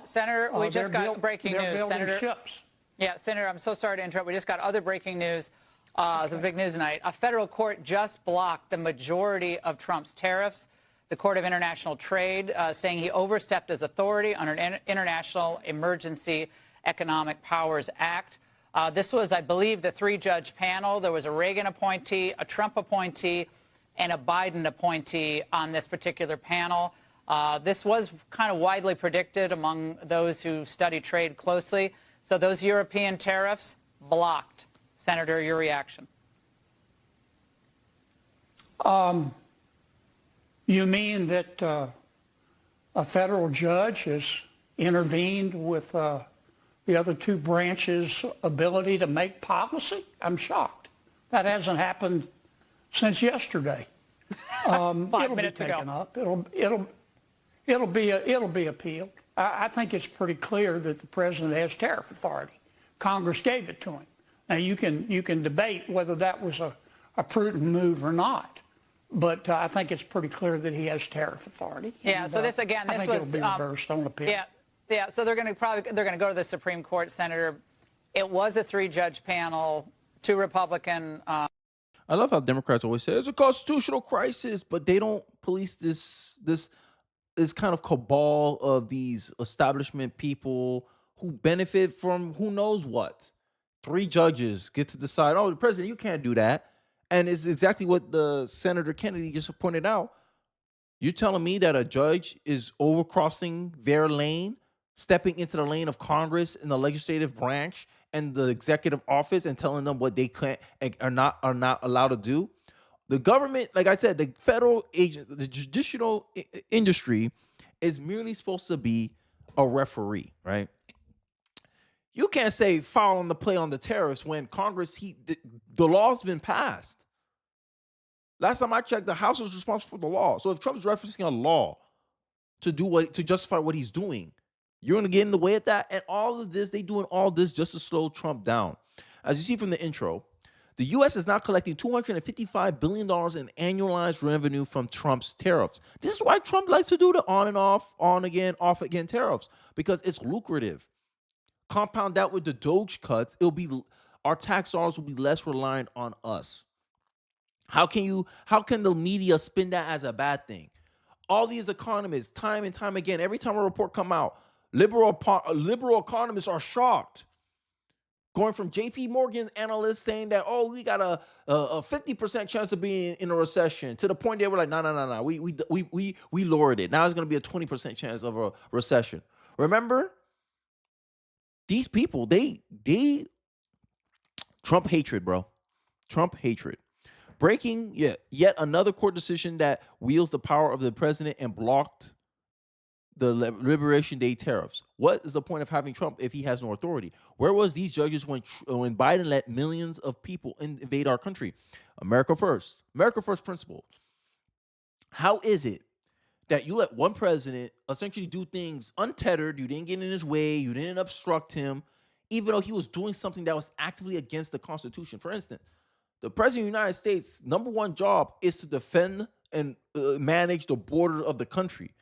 Senator, we just got breaking news. They're building Senator, ships. Yeah, Senator, I'm so sorry to interrupt. We just got other breaking news. The big news tonight. A federal court just blocked the majority of Trump's tariffs. The Court of International Trade saying he overstepped his authority under an International Emergency Economic Powers Act. This was, I believe, the three-judge panel. There was a Reagan appointee, a Trump appointee, and a Biden appointee on this particular panel. This was kind of widely predicted among those who study trade closely. So those European tariffs blocked. Senator, your reaction? You mean that a federal judge has intervened with the other two branches' ability to make policy? I'm shocked. That hasn't happened since yesterday. 5 it'll minutes be taken ago. up. It'll be appealed. I think it's pretty clear that the president has tariff authority. Congress gave it to him. Now you can debate whether that was a prudent move or not, but I think it's pretty clear that he has tariff authority. Yeah. And, so this again, I this think was it'll be reversed on appeal. Yeah. Yeah. So they're going to go to the Supreme Court, Senator. It was a three-judge panel, two Republican. I love how Democrats always say it's a constitutional crisis, but they don't police this kind of cabal of these establishment people who benefit from who knows what. Three judges get to decide, oh, the president, you can't do that. And it's exactly what the Senator Kennedy just pointed out. You're telling me that a judge is overcrossing their lane, stepping into the lane of Congress and the legislative branch and the executive office and telling them what they can't are not allowed to do? The government, like I said, the federal agent, the judicial industry is merely supposed to be a referee, right? You can't say foul on the play on the tariffs when Congress, the law's been passed. Last time I checked, the House was responsible for the law. So if Trump's referencing a law to justify what he's doing, you're going to get in the way of that. And all of this, they doing all this just to slow Trump down. As you see from the intro, the U.S. is now collecting $255 billion in annualized revenue from Trump's tariffs. This is why Trump likes to do the on and off, on again, off again tariffs, because it's lucrative. Compound that with the Doge cuts, our tax dollars will be less reliant on us. How can the media spin that as a bad thing? All these economists, time and time again, every time a report come out, liberal economists are shocked. Going from J.P. Morgan's analysts saying that, oh, we got a 50% chance of being in a recession, to the point they were like, no, we lowered it. Now it's going to be a 20% chance of a recession. Remember? These people, Trump hatred, bro. Trump hatred. Breaking yet another court decision that wields the power of the president and blocked the Liberation Day tariffs. What is the point of having Trump if he has no authority? Where was these judges when Biden let millions of people invade our country? America first. America first principle. How is it that you let one president essentially do things untethered, you didn't get in his way, you didn't obstruct him, even though he was doing something that was actively against the Constitution? For instance, the president of the United States' number one job is to defend and manage the border of the country.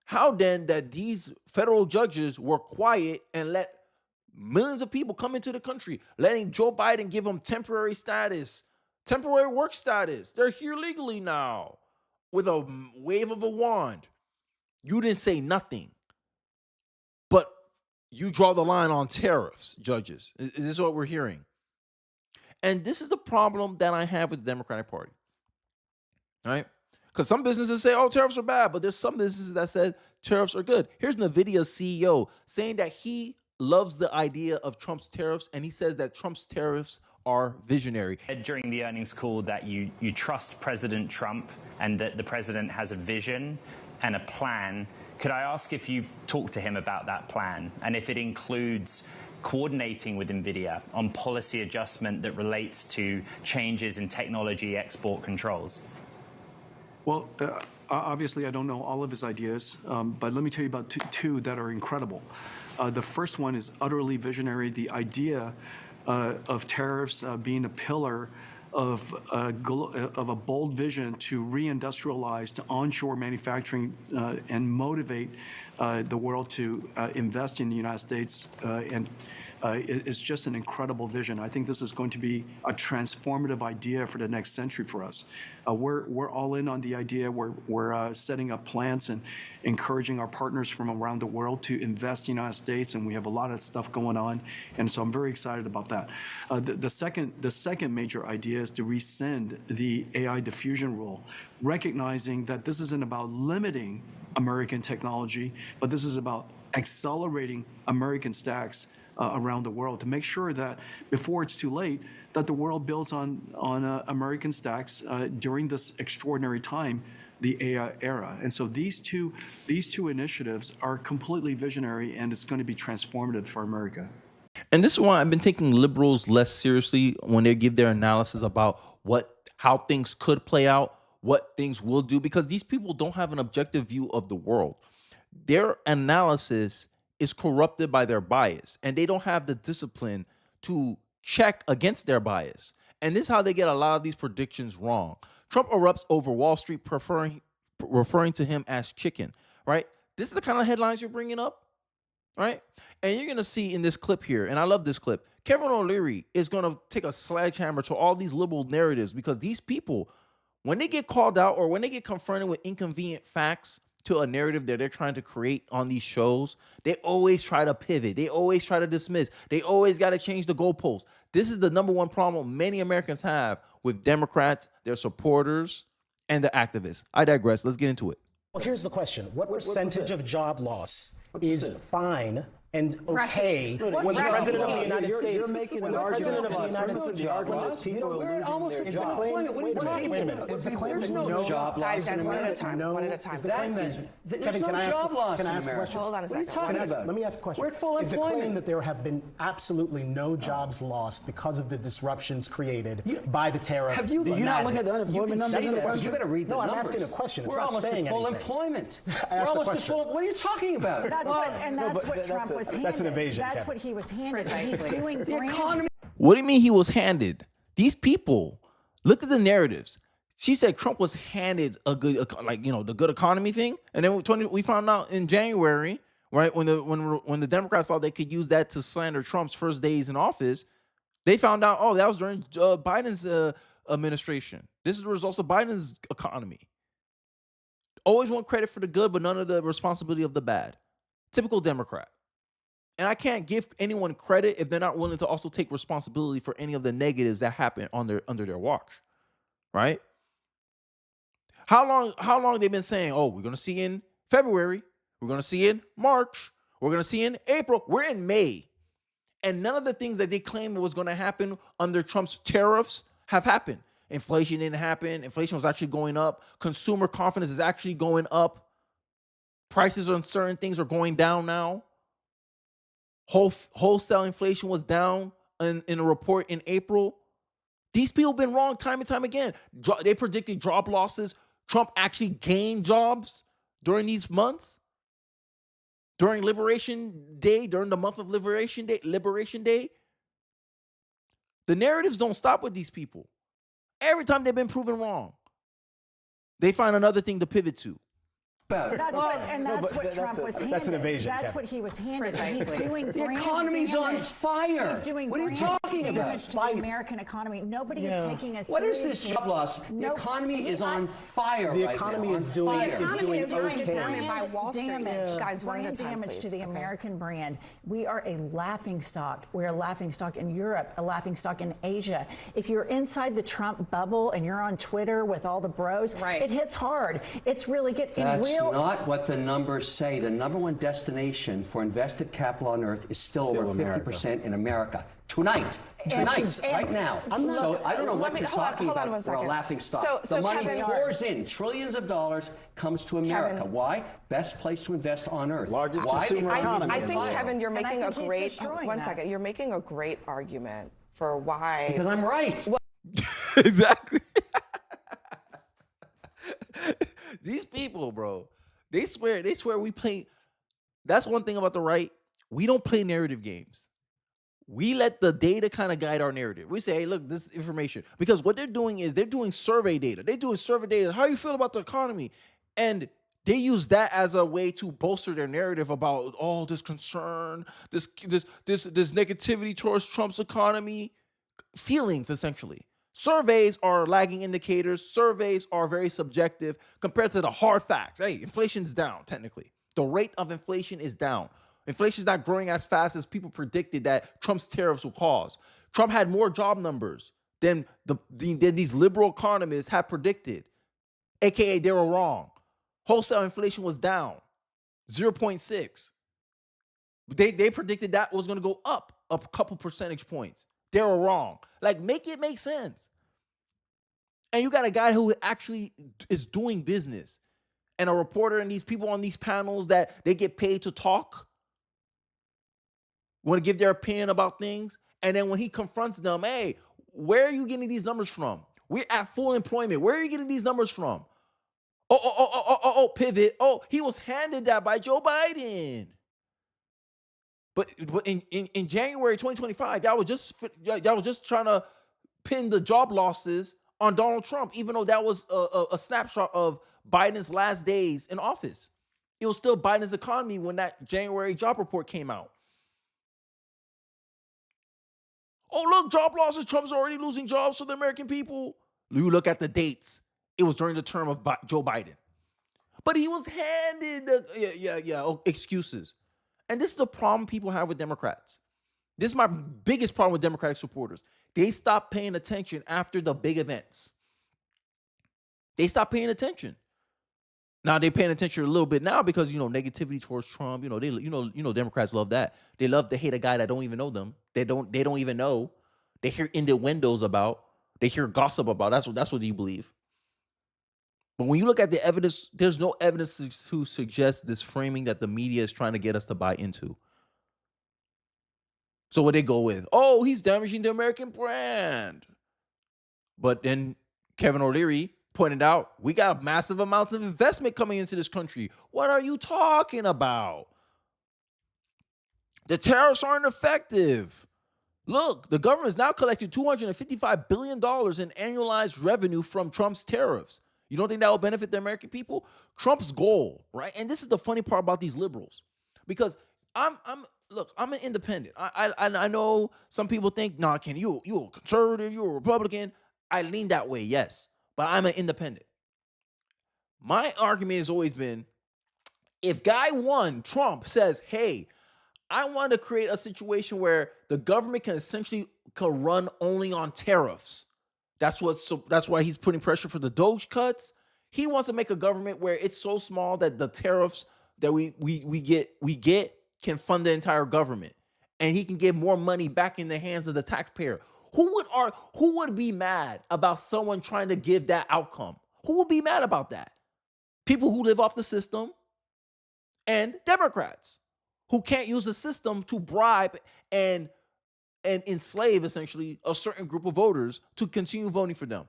How then that these federal judges were quiet and let millions of people come into the country, letting Joe Biden give them temporary status, temporary work status? They're here legally now with a wave of a wand. You didn't say nothing, but you draw the line on tariffs, judges. This is what we're hearing. And this is the problem that I have with the Democratic Party, right? Because some businesses say, oh, tariffs are bad, but there's some businesses that said tariffs are good. Here's Nvidia CEO saying that he loves the idea of Trump's tariffs, and he says that Trump's tariffs are visionary. During the earnings call that you trust President Trump and that the president has a vision and a plan. Could I ask if you've talked to him about that plan and if it includes coordinating with Nvidia on policy adjustment that relates to changes in technology export controls? Well, obviously, I don't know all of his ideas, but let me tell you about two that are incredible. The first one is utterly visionary. The idea of tariffs being a pillar of a bold vision to reindustrialize, to onshore manufacturing, and motivate the world to invest in the United States, and it's just an incredible vision. I think this is going to be a transformative idea for the next century for us. We're all in on the idea. We're setting up plants and encouraging our partners from around the world to invest in the United States, and we have a lot of stuff going on, and so I'm very excited about that. The second major idea is to rescind the AI diffusion rule, recognizing that this isn't about limiting American technology, but this is about accelerating American stacks around the world to make sure that before it's too late, that the world builds on American stacks during this extraordinary time, the AI era. And so these two initiatives are completely visionary, and it's going to be transformative for America. And this is why I've been taking liberals less seriously when they give their analysis about how things could play out, what things will do, because these people don't have an objective view of the world. Their analysis is corrupted by their bias, and they don't have the discipline to check against their bias. And this is how they get a lot of these predictions wrong. Trump erupts over Wall Street, referring to him as chicken, right? This is the kind of headlines you're bringing up, right? And you're going to see in this clip here, and I love this clip, Kevin O'Leary is going to take a sledgehammer to all these liberal narratives, because these people, when they get called out or when they get confronted with inconvenient facts to a narrative that they're trying to create on these shows, they always try to pivot. They always try to dismiss. They always got to change the goalposts. This is the number one problem many Americans have with Democrats, their supporters, and the activists. I digress. Let's get into it. Well, here's the question. What percentage of job loss is fine and okay when the president of the United States, when the president of the United States, we're almost at job employment. What are you talking about? Is the claim that no job loss? Guys, one at a time. One at a time. There's no job loss in America. Hold on a second. What are you talking about? Let me ask a question. We're at full employment. employment. Is the claim that there have been absolutely no jobs lost because of the disruptions created by the tariff? Have you not looked at the unemployment numbers? You better read the numbers. No, I'm asking a question. It's We're not almost at saying full anything. employment. We're almost at full. What are you talking about? That's what Trump was handed. That's an evasion. That's what he was handed. He's doing The economy. What do you mean he was handed? These people, look at the narratives. She said Trump was handed a good, the good economy thing, and then we found out in January, right, when the Democrats thought they could use that to slander Trump's first days in office, they found out, oh, that was during Biden's administration. This is the results of Biden's economy. Always want credit for the good, but none of the responsibility of the bad. Typical Democrat. And I can't give anyone credit if they're not willing to also take responsibility for any of the negatives that happen under their watch, right? How long they've been saying, oh, we're going to see in February, we're going to see in March, we're going to see in April, we're in May. And none of the things that they claimed was going to happen under Trump's tariffs have happened. Inflation didn't happen. Inflation was actually going up. Consumer confidence is actually going up. Prices on certain things are going down now. Wholesale inflation was down in a report in April. These people have been wrong time and time again. They predicted job losses. Trump actually gained jobs during these months. During Liberation Day, during the month of Liberation Day. The narratives don't stop with these people. Every time they've been proven wrong, they find another thing to pivot to. That's what Trump was handed. That's an evasion. That's what he was handed. He's doing The economy's on fire. He's doing what are you talking damage about? to the American economy. Nobody is taking us. What is this job loss? The economy is on fire The right economy now. is doing okay. Damage. Guys, one at a time, damage to please. the American brand. We are a laughing stock. We're a laughing stock in Europe, a laughing stock in Asia. If you're inside the Trump bubble and you're on Twitter with all the bros, it hits hard. It's really good. That's not what the numbers say. The number one destination for invested capital on earth is still over 50% in America. Tonight, right now. So I don't know what you're talking about for a laughing stock. The money pours in. Trillions of dollars comes to America. Why? Best place to invest on earth. Largest Why? consumer economy. I think, Kevin, you're making a great. One second. You're making a great argument for why. Because I'm right. Exactly. These people, bro, they swear we play. That's one thing about the right. We don't play narrative games. we let the data kind of guide our narrative. We say, hey, look, this information. Because what they're doing is they're doing survey data. They're doing survey data. How you feel about the economy? And they use that as a way to bolster their narrative about all this concern, this negativity towards Trump's economy, feelings essentially. Surveys are lagging indicators. Surveys are very subjective compared to the hard facts. Hey, inflation's down technically. The rate of inflation is down. Inflation is not growing as fast as people predicted that Trump's tariffs will cause. Trump had more job numbers than these liberal economists had predicted, aka they were wrong. Wholesale inflation was down 0.6. They predicted that was going to go up a couple percentage points. They were wrong. Like, make it make sense. And you got a guy who actually is doing business, and a reporter and these people on these panels that they get paid to talk, want to give their opinion about things. And then when he confronts them, hey, where are you getting these numbers from? We're at full employment. Where are you getting these numbers from? Pivot. Oh, he was handed that by Joe Biden. But in January 2025, y'all was just trying to pin the job losses on Donald Trump, even though that was a snapshot of Biden's last days in office. It was still Biden's economy when that January job report came out. Oh, look, job losses. Trump's already losing jobs to the American people. You look at the dates. It was during the term of Joe Biden. But he was handed excuses. And this is the problem people have with Democrats. This is my biggest problem with Democratic supporters. They stop paying attention after the big events. They stop paying attention. Now they're paying attention a little bit now because, negativity towards Trump, Democrats love that. They love to hate a guy that don't even know them. They don't even know. They hear innuendos about. They hear gossip about. That's what you believe. But when you look at the evidence, there's no evidence to suggest this framing that the media is trying to get us to buy into. So what they go with, oh, he's damaging the American brand. But then Kevin O'Leary pointed out, we got massive amounts of investment coming into this country. What are you talking about? The tariffs aren't effective. Look, the government is now collecting $255 billion in annualized revenue from Trump's tariffs. You don't think that will benefit the American people? Trump's goal, right? And this is the funny part about these liberals, because I'm an independent. I know some people think, nah, Ken, you're a conservative, you're a Republican. I lean that way, yes, but I'm an independent. My argument has always been, if guy one, Trump, says, hey, I want to create a situation where the government can essentially run only on tariffs. That's why he's putting pressure for the Doge cuts. He wants to make a government where it's so small that the tariffs that we get can fund the entire government, and he can get more money back in the hands of the taxpayer. Who would be mad about someone trying to give that outcome? Who would be mad about that? People who live off the system, and Democrats who can't use the system to bribe and enslave essentially a certain group of voters to continue voting for them.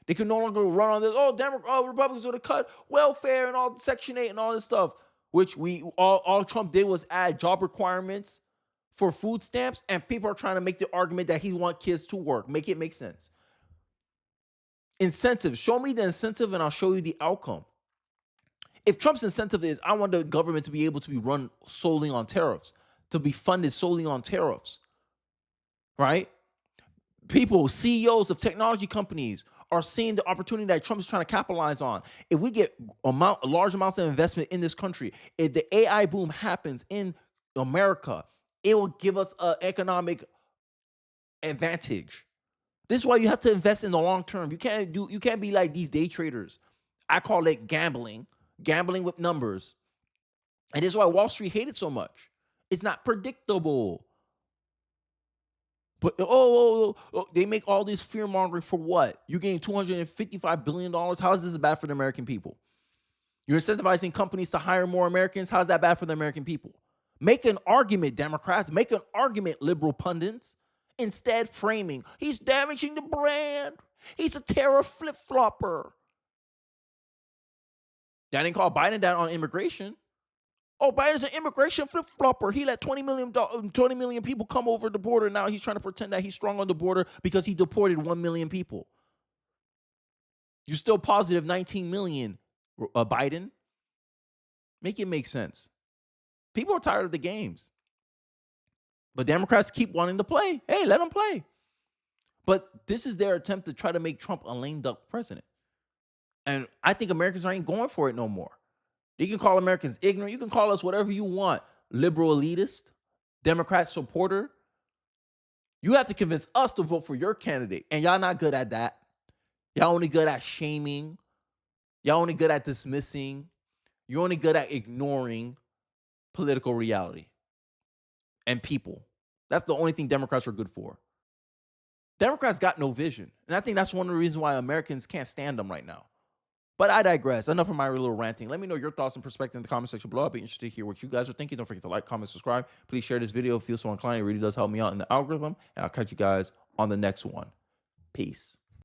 They can no longer run on this, Republicans are to cut welfare and all Section 8 and all this stuff, which all Trump did was add job requirements for food stamps, and people are trying to make the argument that he wants kids to work. Make it make sense. Incentives. Show me the incentive and I'll show you the outcome. If Trump's incentive is, I want the government to be able to be run solely on tariffs, to be funded solely on tariffs, right? People, CEOs of technology companies are seeing the opportunity that Trump is trying to capitalize on. If we get large amounts of investment in this country, if the AI boom happens in America, it will give us an economic advantage. This is why you have to invest in the long term. You can't be like these day traders. I call it gambling with numbers. And this is why Wall Street hated so much. It's not predictable. But they make all this fear mongering for what? You're getting $255 billion. How is this bad for the American people? You're incentivizing companies to hire more Americans. How's that bad for the American people? Make an argument, Democrats. Make an argument, liberal pundits. Instead, framing, he's damaging the brand. He's a tariff flip-flopper. That didn't call Biden down on immigration. Oh, Biden's an immigration flip-flopper. He let 20 million people come over the border. Now he's trying to pretend that he's strong on the border because he deported 1 million people. You're still positive 19 million, Biden. Make it make sense. People are tired of the games. But Democrats keep wanting to play. Hey, let them play. But this is their attempt to try to make Trump a lame duck president. And I think Americans ain't going for it no more. You can call Americans ignorant. You can call us whatever you want. Liberal elitist, Democrat supporter. You have to convince us to vote for your candidate. And y'all not good at that. Y'all only good at shaming. Y'all only good at dismissing. You're only good at ignoring political reality and people. That's the only thing Democrats are good for. Democrats got no vision. And I think that's one of the reasons why Americans can't stand them right now. But I digress. Enough of my little ranting. Let me know your thoughts and perspectives in the comment section below. I'll be interested to hear what you guys are thinking. Don't forget to like, comment, subscribe. Please share this video if you feel so inclined. It really does help me out in the algorithm. And I'll catch you guys on the next one. Peace.